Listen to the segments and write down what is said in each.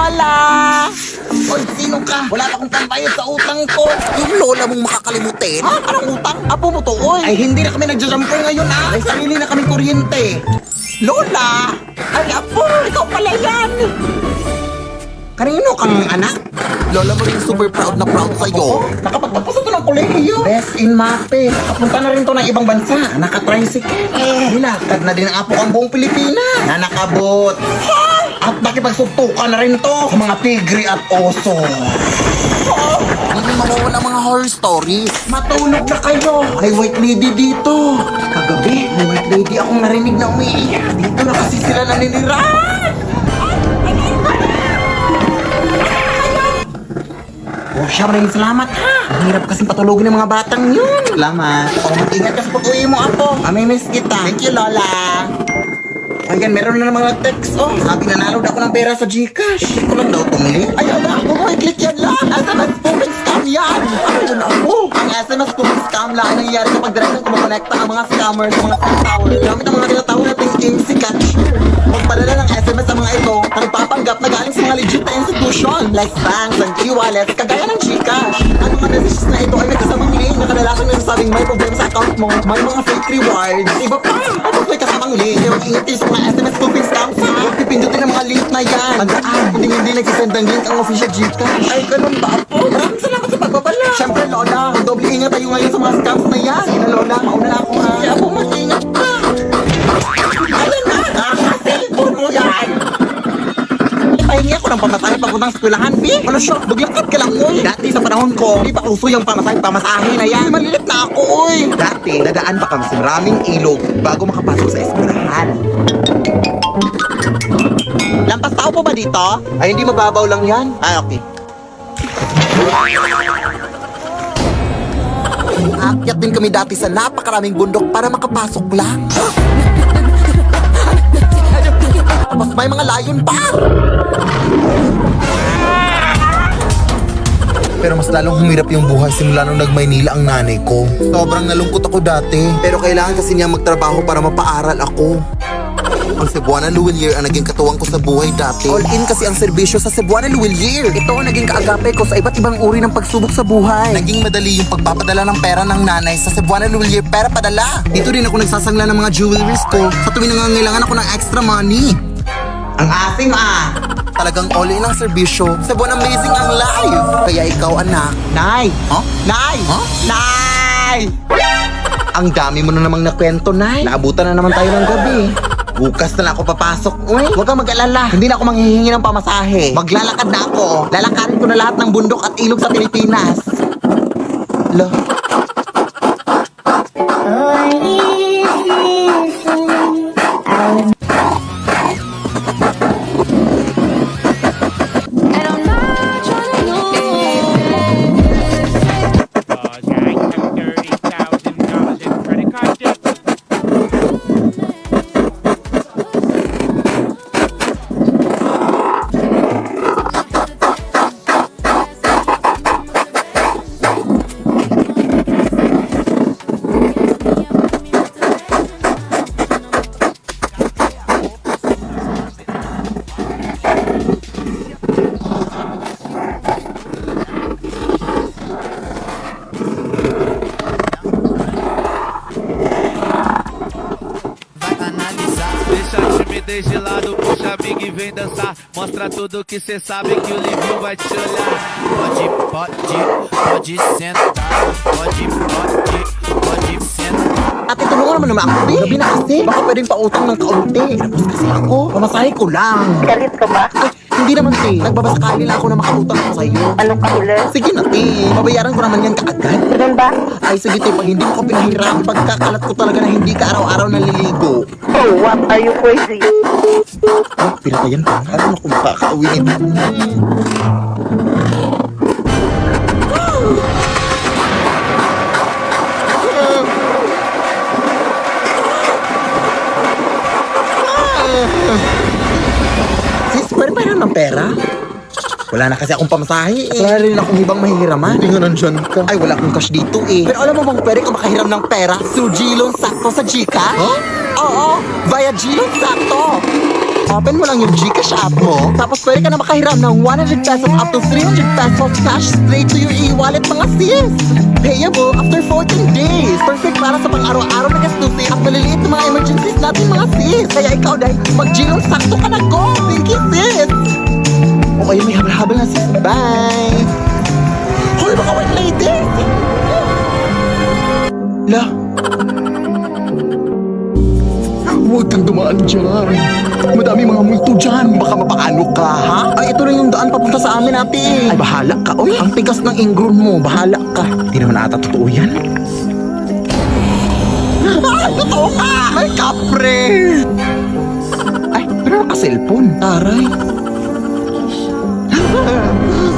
Lola! Hoy, sino ka? Wala pa akong pambayad sa utang ko. Yung lola mong makakalimutin? Ha? Anong utang? Apo mo to, oy. Ay, hindi na kami nagja-jumper ngayon, ha? May sarili na kaming kuryente. Lola! Ay, apo! Ikaw pala yan! Kanino kang anak? Lola mo rin super proud na proud sa'yo. Nakapagtapos ito ng kolehiyo. Best in mape. Kapunta na rin to ng ibang bansa. Naka-tricycle. Nilakad na din ang apo ang buong Pilipinas. Na nakabot. At nakipagsugtukan na rin to sa mga tigre at oso. Hindi mawawala mga horror stories. Matulog na kayo. May white lady dito. Kagabi, may white lady akong narinig na umiiyak. Dito na kasi sila naninirahan. Oh, siya, maraming salamat ha. Ang hirap kasing patulogin ng mga batang yun. Salamat. O, mag-ingat ka sa pag-uwi mo, apo. Mamimiss kita. Thank you, Lola. Ayan, meron na namang nag-text. Oh, sabi nanalo daw ako ng pera sa Gcash. Hindi ko lang daw tumili. Ayaw na ako. I-click yan lang. SMS pumping scam yan. Ano yun ako? Ang SMS pumping scam lang ang nangyayari kapag direct na kumakonekta ang mga scammers, mga scam tower. Gamit ang mga tinatawag nating MC Catcher. Magpadala ng SMS sa mga ito na nagpapanggap na galing sa mga legit na institution like banks and e-wallets kagaya ng Gcash. Ang mga messages na ito ay may kasamang link na kadalasang nagsasabing may problema sa account mo, may mga fake rewards, iba pa. Tapos may kasamang link. Kaya mag-ingat kayo sa mga SMS pumping scams ha. Huwag pipindutin ang mga link na yan. Tandaan, hindi nagsisend ng link ang official Gcash. Ay, ganun ba po? Maraming salamat sa pagbabala. Siyempre, Lola, doble ingat tayo ngayon sa mga scams na yan. Sige na, Lola, mauna na ako ha. Kaya po mag-ingat ka. Ayan na, nakakasilipon mo yan. Ipahingi ako ng pamasahe papuntang eskwelahan, B. Ano siya? Duglakad ka lang, uy. Dati sa panahon ko, hindi pa uso yung pamasahe na yan. Malilit na ako, uy. Dati, nadaan pa kami sa maraming ilog bago makapasok sa eskwelahan. Lampas tao po ba dito? Ay, hindi mababaw lang yan. Ay, okay. Aakyat din kami dati sa napakaraming bundok para makapasok lang. Tapos may mga layon pa! Pero mas lalong humirap yung buhay simula nung nag-Maynila ang nanay ko. Sobrang nalungkot ako dati. Pero kailangan kasi niya magtrabaho para mapaaral ako. Ang Cebuana Luwilier ang naging katuwang ko sa buhay dati. All in kasi ang serbisyo sa Cebuana Luwilier. Ito ang naging kaagape ko sa iba't ibang uri ng pagsubok sa buhay. Naging madali yung pagpapadala ng pera ng nanay sa Cebuana Luwilier pera padala. Dito rin ako nagsasangla ng mga jewelries ko sa tuwing nangangailangan ako ng extra money. Ang asim Talagang all in ang serbisyo. Cebuana amazing ang life. Kaya ikaw anak. Nay! Huh? Nay! Huh? Nay! Ang dami mo na namang nakwento, Nay. Naabutan na naman tayo ng gabi. Bukas na lang ako papasok. Uy, huwag kang mag-alala. Hindi na ako manghihingi ng pamasahe. Maglalakad na ako. Lalakarin ko na lahat ng bundok at ilog sa Pilipinas. Lo. Cause I have $30,000 in credit card debt. Vai analisar, deixa a timidez de lado, puxa amigo e vem dançar. Mostra tudo que cê sabe que o Livinho vai te olhar. Pode sentar, pode sentar. Ate, tulungan naman naman ako, B. Gabi na kasi. Baka pwedeng pautang ng kaunti. Tapos kasi ako, pamasahe ko lang. Galit ka ba? Ay, hindi naman, Te. Nagbabasakali lang ako na makautang ako sa'yo. Anong kahilan? Sige na, Te. Babayaran ko naman yan kaagad. Ganun ba? Ay, sige, Te. Pag hindi mo ko pinahiram, pagkakalat ko talaga na hindi ka araw-araw naliligo. Oh, what? Are you crazy? Oh, pinatayan pa. Ano kung makakauwi nito? Sis, pwede pa yun ng pera? Wala na kasi akong pamasahe eh. Wala rin akong ibang mahihiraman. Hindi nga nandyan ka. Ay, wala akong cash dito eh. Pero alam mo bang pwede ka makahiram ng pera through Gloan Sakto sa Gcash? Huh? Oo, via Gloan Sakto. open mo lang yung GCash app mo, tapos pwede ka na makahiram ng 100 pesos up to 300 pesos cash straight to your e-wallet mga sis. Payable after 14 days. Perfect para sa pang-araw-araw na gastusin at maliliit na mga emergencies natin mga sis. Kaya ikaw dahil mag-Gino sakto ka na go. Thank you sis. Okay, may habal-habal na sis. Bye. Hoy mga white lady. La. Huwag kang dumaan dyan. Madami mga multo dyan. Baka mapaano ka, ha? Ay, ito lang yung daan papunta sa amin, ate. Ay, bahala ka. Uy, ang tigas ng ingrown mo. Bahala ka. Di naman ata totoo yan. Ay, totoo ka! Ay, kapre! Ay, pero naka-cellphone. Taray.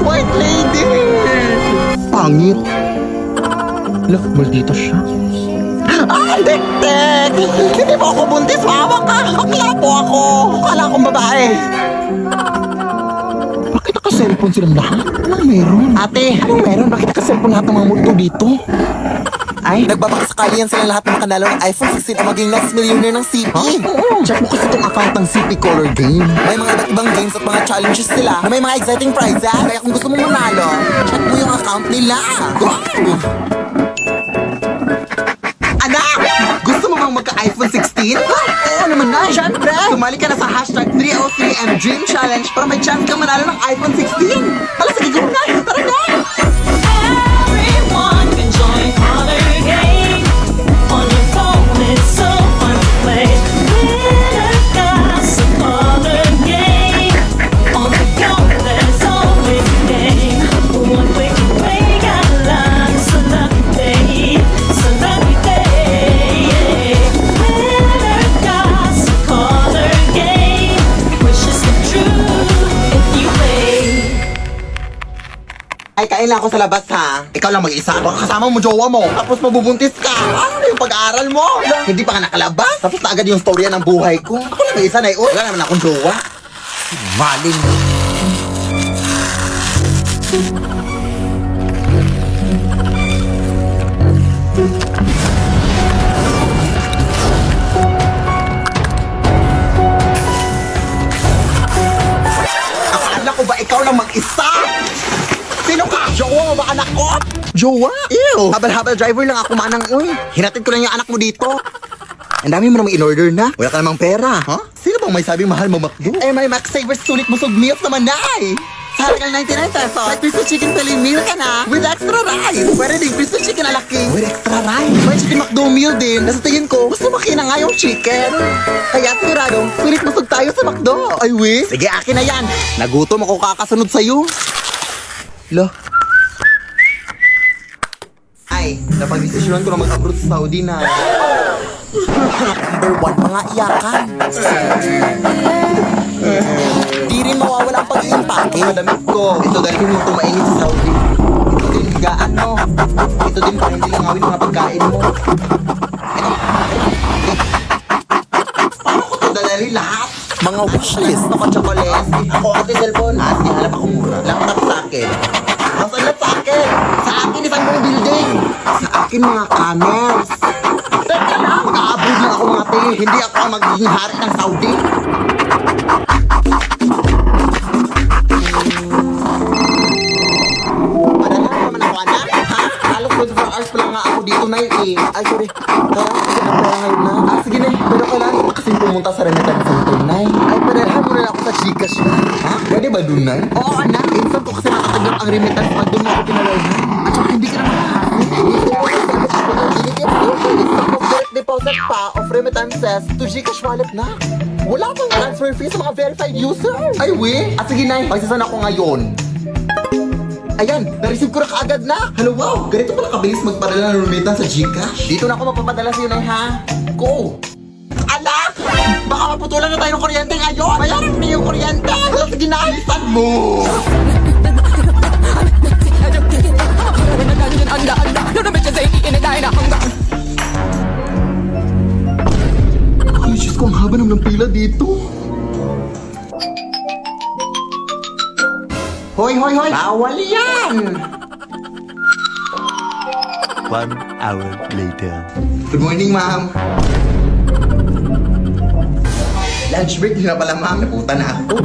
White lady! Pangit. Lah, maldito siya. Ay, tek-tek! Hindi mo ako buntis, mama ka! Bakla po ako! Akala akong babae! Bakit naka-cellphone silang lahat? Anong meron? Ate, anong meron? Bakit naka-cellphone lahat ng mga multo dito? Ay, Nagbabakasakali yan silang lahat ng makanalo ng iPhone 16 ang maging next millionaire ng CP. check mo kasi itong account ng CP Color Game. May mga iba't ibang games at mga challenges sila na may mga exciting prizes. Kaya kung gusto mong manalo, check mo yung account nila. Go! Anak! Gusto mo bang magka-iPhone 16? Oo naman na! Siyempre! Sumali ka na sa hashtag 303M Dream Challenge para may chance ka manalo ng iPhone 16! Hala, sige, go na! Tara na! Everyone can join Color Game. On your phone, it's so fun to play. Winner got a Color Game. On the go, there's always a game. One way to play, got a lot. It's a lucky day. It's a lucky day. Winner got a Color Game. Wishes come true if you play. Ay, kain lang ako sa labas ha. Ikaw lang mag-isa. Baka kasama mo jowa mo. Tapos mabubuntis ka. Ano yung pag-aaral mo? Hindi pa ka nakalabas. Tapos na agad yung storya ng buhay ko. Ako lang mag-isa na wala naman akong jowa. Malin. Akala ko ba ikaw lang mag-isa? Sino ka? Jowa mo ba anak ko? Jowa? Ew! Habal-habal driver lang ako manang uy. Hinatid ko lang yung anak mo dito. Ang dami mo namang in-order na. Wala ka namang pera. Huh? Sino bang may sabing mahal mo McDo? Eh, may Max Savers sulit busog meals naman na eh. Sa halagang 99 pesos, may crispy chicken fillet meal ka na with extra rice. Pwede din crispy chicken na laki with extra rice. May chicken McDo meal din. Nasa tingin ko, gusto makina nga yung chicken. Kaya sigurado, sulit busog tayo sa McDo. Ay, we. Sige, akin na yan. Nagutom ako kakasunod sa'yo. Lo. Ay, napag-desisyonan ko na mag-abroad sa Saudi na. Number 1, mga iyakan. Di rin mawawala ang pag-iimpake. Yung damit ko. Ito dahil yung tumainit sa Saudi. Ito din higaan mo. Ito din para hindi langawin mga pagkain mo. Paano ko ito dadali lahat? Mga wishlist. Ako chocolate. Ako ate cellphone. Sige, halap ako mura. Laptop sa akin. Ang salat sa akin. Sa akin isang buong building. Sa akin mga camels. Teka lang. Mag-aabog lang ako mga te. Hindi ako ang magiging hari ng Saudi. Madali naman ako anak. Ha? Halos 24 hours pa lang nga ako dito na eh. Ay, sorry. Kaya kasi na pera ngayon na. Ah, sige na. Pero kailangan ko kasi pumunta sa remittance center na. Ay, panahan mo na ako sa Gcash na. Ha? Pwede ba dun na? Oo, anak. Instant ko kasi nakatanggap ang remittance pag dun mo ako pinalawin. At saka hindi ka na makakasip. Dito ko na binigyan ko instant of direct deposit pa of remittances to Gcash wallet na. Wala pang transfer fee sa mga verified user. Ay, we. At sige na. Pagsasan ako ngayon. Ayan, na-receive ko na kaagad na. Hello, wow. Ganito pala kabilis magpadala ng remittance sa Gcash. Dito na ako mapapadala sa'yo na ha. Go. Ala! Baka maputulan na tayo ng kuryente ngayon. Mayaran mo na yung kuryente. Hala, sige na, alisan mo. Ay, Diyos ko, ang haba naman ng pila dito. Hoy, hoy, hoy! Bawal yan! 1 hour later. Good morning, ma'am. Lunch break na pala, ma'am. Naputa na ako.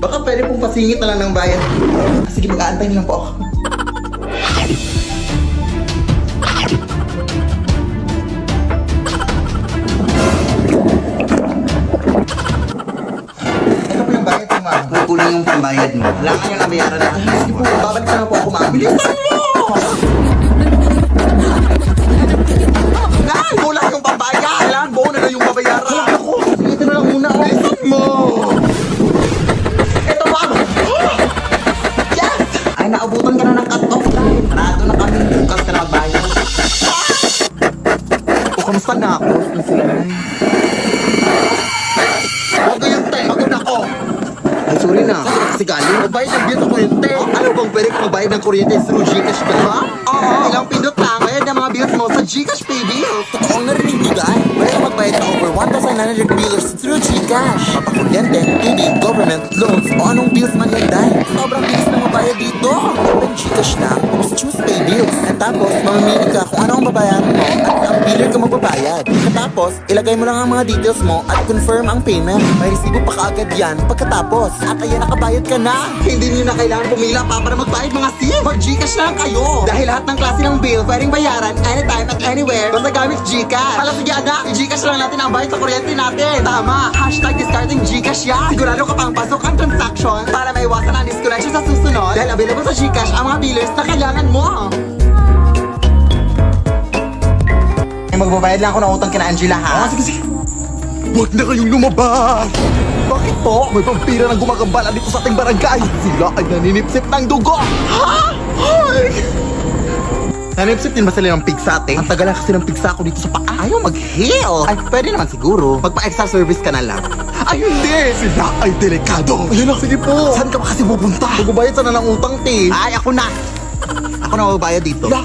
Baka pwede pong pasingit na lang ng bayan. Sige, mag-aantay niyo lang po ako. Ito po yung bayad ko, ma'am. Kukunin yung pambayad mo. Kailangan yung nabayaran natin. Sige po, babalik na po ako, ma'am. Bilisan mo! Nan! Wala yung pambayad! Kailangan buo na lang yung babayaran. Kailangan ako! Ito na lang muna, oh. Bilisan mo! Ito, ma'am! Yes! Ay, naabutan ka na ng cut-off line. Parado na kami. Bukas ka na magbayad. O, kamusta na ako? Kamusta sila na? Huwag kayong te! Pagod ako! Ay, sorry na. Kasi galing, magbayad ng bill sa kuryente. Ano bang pwede kung magbayad ng kuryente through Gcash ba? Diba? Oo. Ilang pindot lang. Bayad ng mga bills mo sa Gcash Pay Bills. Totoong narinig nyo dahil pwede ka magbayad ng over 1,900 bills through Gcash. Papakuryente, tubig, government, loans, o anong bills man yan dahil. Sobrang bilis na mabayad dito. Open Gcash na, tapos choose Pay Bills. At tapos, mamimili ka kung ano ang babayaran mo at ang biller ka magbabayad. Tapos, ilagay mo lang ang mga details mo at confirm ang payment. May resibo pa kaagad yan pagkatapos. At ayan, nakabayad ka na. Hindi nyo na kailangan pumila pa para magbayad mga sim. Mag-Gcash na lang kayo. Dahil lahat ng klase ng bill pwedeng bayaran anytime at anywhere basta gamit Gcash. Hala, sige anak, i-Gcash lang natin ang bayad sa kuryente natin. Tama, hashtag discarding Gcash yan. Sigurado ka pang pasok ang transaction para maiwasan ang disconnection sa susunod. Dahil available sa Gcash ang mga billers na kailangan mo. Magbabayad lang ako ng utang kina Angela, ha? Sige, sige. Huwag na kayong lumabas! Bakit po? May vampira na gumagambala dito sa ating barangay. Sila ay naninipsip ng dugo. Ha? Ay! Nanipsip din ba sila ng pig sa atin? Ang tagal na kasi ng pigsa ko dito sa paa. Ayaw mag-heal. Ay, pwede naman siguro. Magpa-extra service ka na lang. Ay, hindi! Sila ay delikado. Ayun lang, sige po. Saan ka ba kasi pupunta? Magbabayad sana ng utang, te. Ay, ako na. Ako na magbayad dito. La.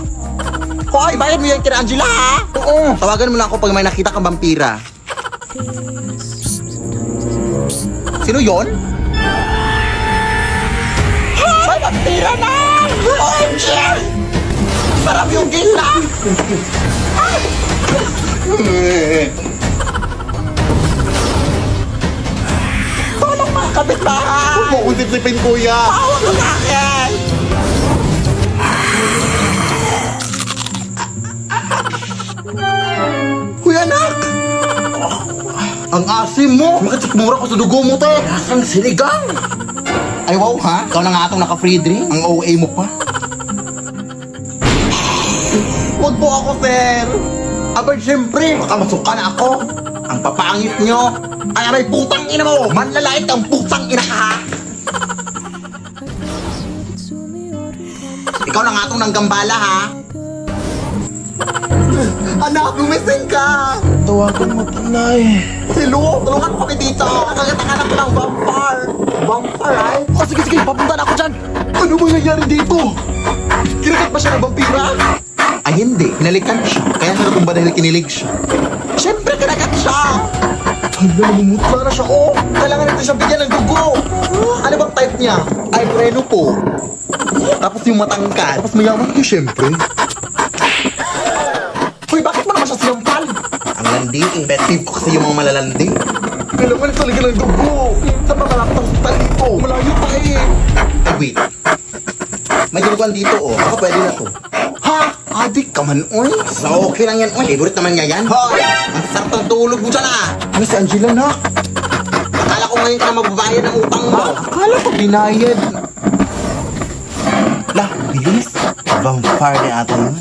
Hoy, bayad mo yan kina Angela, ha? Oo. Tawagan mo lang ako pag may nakita kang vampira. Sino yon? May vampira na! OMG! Sarap yung gila! Tulong mga kapitbahay! Huwag mo akong sipsipin, kuya. Tawag mo sa akin! Huy, anak! Ang asim mo! Makatsikmura ko sa dugo mo, te! Lasang sinigang! Ay, wow, ha? Ikaw na nga itong naka-free drink? Ang OA mo pa? Huwag po ako, sir! Abay, siyempre! Baka masuka na ako! Ang papangit nyo! Ay, aray, putang ina mo! Manlalait ang putang ina ka, ha? Ikaw na nga itong nanggambala, ha? Anak, lumising ka! Tawagan mo, tunay. Hello, tulungan mo kami dito! Nakagatangan ako ng vampire! Vampire, ay? Oh, sige, sige, papunta na ako dyan! Ano mangyayari dito? Kinagat ba siya ng vampira? Ay, hindi. Hinalikan siya. Kaya siya natumba dahil kinilig siya. Siyempre, kinagat siya! Hala, namumutla na siya, oh. Kailangan natin siya bigyan ng dugo! Ano bang type niya? Ay, preno po. Tapos yung matangkad. Tapos mayaman kayo, syempre. Hoy, bakit mo naman siya sinampal? Ang landi eh. Pet peeve ko kasi yung mga malalandi. Kailangan talaga ng dugo. Sa mga laptop sa dito. Malayo pa eh. Ay, wait. May duguan dito oh. Baka pwede na to. Ha? Adik ka man, oy. So, okay lang yan, oy. Favorite naman nga yan. Hoy! Ang sarap ng tulog mo dyan ah. Ano si Angela, nak? Akala ko ngayon ka na magbabayad ng utang mo. Akala ko binayad. Lah, bilis. Vampire ni ata yun.